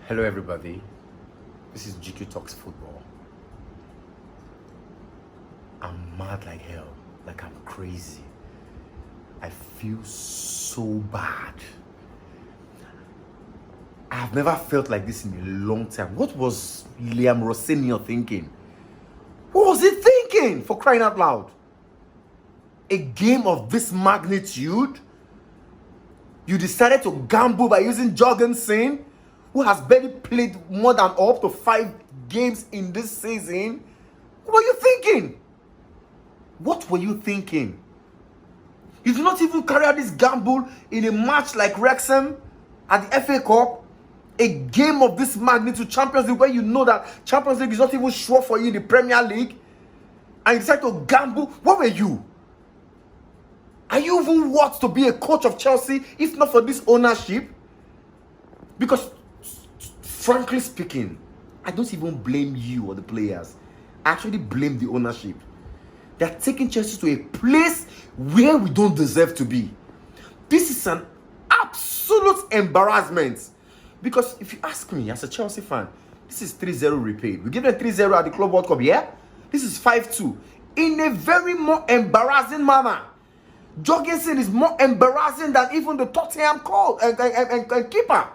Hello, everybody. This is GQ Talks Football. I'm mad like hell, like I'm crazy. I feel so bad. I've never felt like this in a long time. What was Liam Rossini thinking? What was he thinking, for crying out loud? A game of this magnitude? You decided to gamble by using Jorgensen, who has barely played more than up to 5 games in this season. What were you thinking? What were you thinking? You did not even carry out this gamble in a match like Wrexham at the FA Cup, a game of this magnitude, Champions League, where you know that Champions League is not even sure for you in the Premier League, and you decide to gamble. What were you? Are you even worth to be a coach of Chelsea if not for this ownership? Because, frankly speaking, I don't even blame you or the players. I actually blame the ownership. They're taking Chelsea to a place where we don't deserve to be. This is an absolute embarrassment. Because if you ask me, as a Chelsea fan, this is 3-0 repaid. We gave them 3-0 at the Club World Cup, yeah? This is 5-2. In a very more embarrassing manner. Jorgensen is more embarrassing than even the Tottenham and keeper.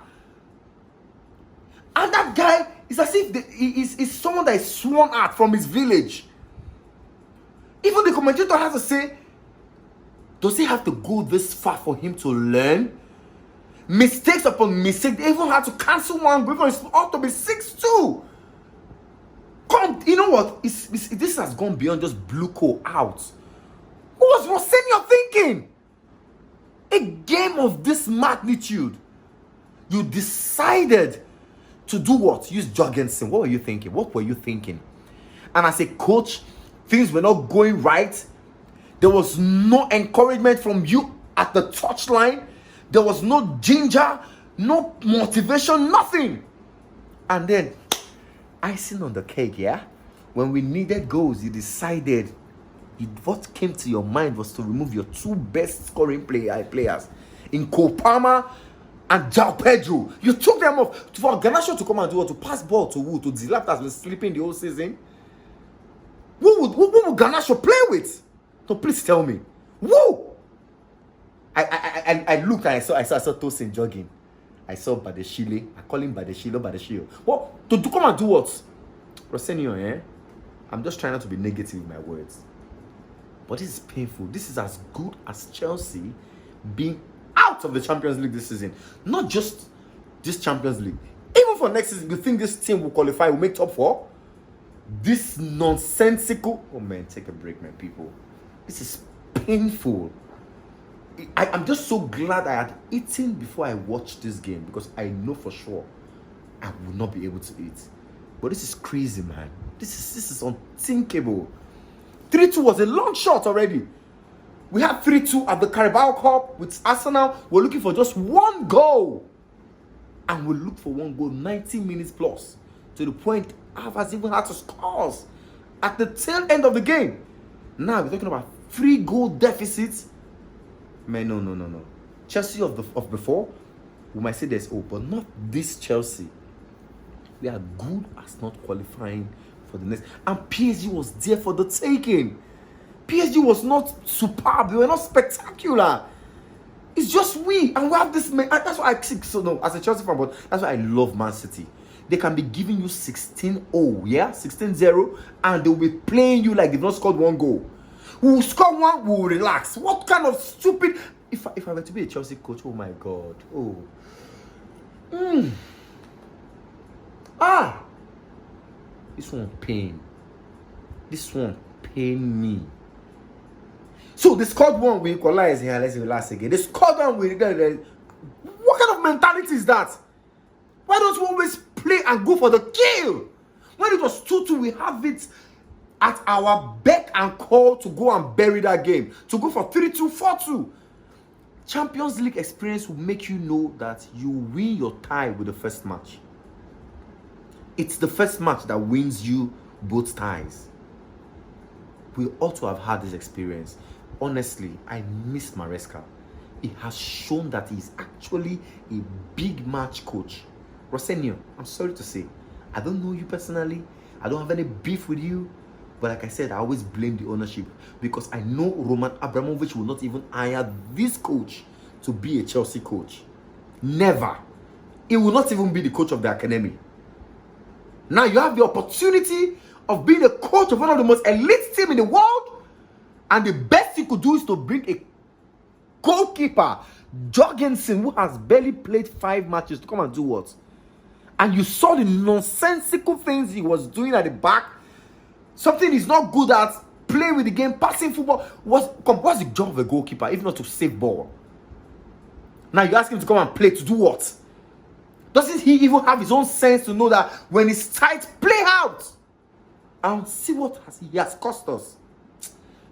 And that guy is as if he is someone that is sworn at from his village. Even the commentator has to say, does he have to go this far for him to learn? Mistakes upon mistakes. They even had to cancel one goal. It's ought to be 6-2. Come, you know what? This has gone beyond just BlueCo out. What was Rossini thinking? A game of this magnitude. You decided to do what? Use Jorgensen. What were you thinking? What were you thinking? And as a coach, things were not going right. There was no encouragement from you at the touchline. There was no ginger, no motivation, nothing. And then, icing on the cake, yeah? When we needed goals, you decided, what came to your mind was to remove your 2 best scoring players in Cole Palmer and João Pedro. You took them off for Garnacho to come and do what? To pass ball to who? To Zilap that's been sleeping the whole season. Who would Garnacho play with? So please tell me. Who? I looked and I saw Tosin jogging. I saw Badeshile. I call him Badeshile. What? To come and do what? Rossini, eh? I'm just trying not to be negative with my words. But this is painful. This is as good as Chelsea being out of the Champions League this season. Not just this Champions League. Even for next season, you think this team will qualify, will make top 4? This nonsensical... Oh man, take a break, man, people. This is painful. I'm just so glad I had eaten before I watched this game, because I know for sure I will not be able to eat. But this is crazy, man. This is unthinkable. 3-2 was a long shot already. We had 3-2 at the Carabao Cup with Arsenal. We're looking for just 1 goal. And we looked for 1 goal 90 minutes plus. To the point Havertz even had to score at the tail end of the game. Now we're talking about 3-goal deficits. Man, no. Chelsea of before, we might say there's hope, but not this Chelsea. We are good as not qualifying for the next. And PSG was there for the taking. PSG was not superb. They were not spectacular. It's just we. And we have this man. That's why I think so. No, as a Chelsea fan, but that's why I love Man City. They can be giving you 16-0, yeah? 16-0, and they'll be playing you like they've not scored 1 goal. We will score 1, we will relax. What kind of stupid... If I were to be a Chelsea coach, oh my God. Oh. This one pain. This one pain me. So they scored 1, we equalize here. Let's relax again. They scored 1, we... What kind of mentality is that? Why don't we always play and go for the kill? When it was 2-2, we have it at our beck and call to go and bury that game. To go for 3-2, 4-2. Champions League experience will make you know that you win your tie with the first match. It's the first match that wins you both ties. We ought to have had this experience. Honestly, I miss Maresca. He has shown that he's actually a big match coach. Rosenio, I'm sorry to say, I don't know you personally. I don't have any beef with you. But like I said, I always blame the ownership because I know Roman Abramovich will not even hire this coach to be a Chelsea coach. Never. He will not even be the coach of the academy. Now you have the opportunity of being a coach of one of the most elite teams in the world, and the best you could do is to bring a goalkeeper, Jorgensen, who has barely played 5 matches, to come and do what? And you saw the nonsensical things he was doing at the back. Something he's not good at, play with the game, passing football. What's the job of a goalkeeper if not to save ball? Now you ask him to come and play to do what? Doesn't he even have his own sense to know that when it's tight, play out? And see what he has cost us.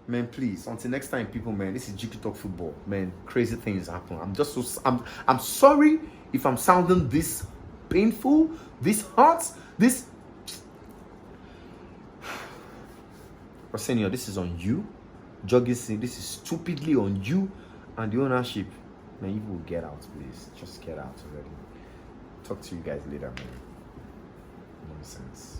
Man, please, until next time, people, man, this is GP Talk Football. Man, crazy things happen. I'm sorry if I'm sounding this painful, this hurt, this... Arsenio, this is on you. Jorgensen, this is stupidly on you. And the ownership, man, you will get out, please. Just get out already. Talk to you guys later, man. Nonsense.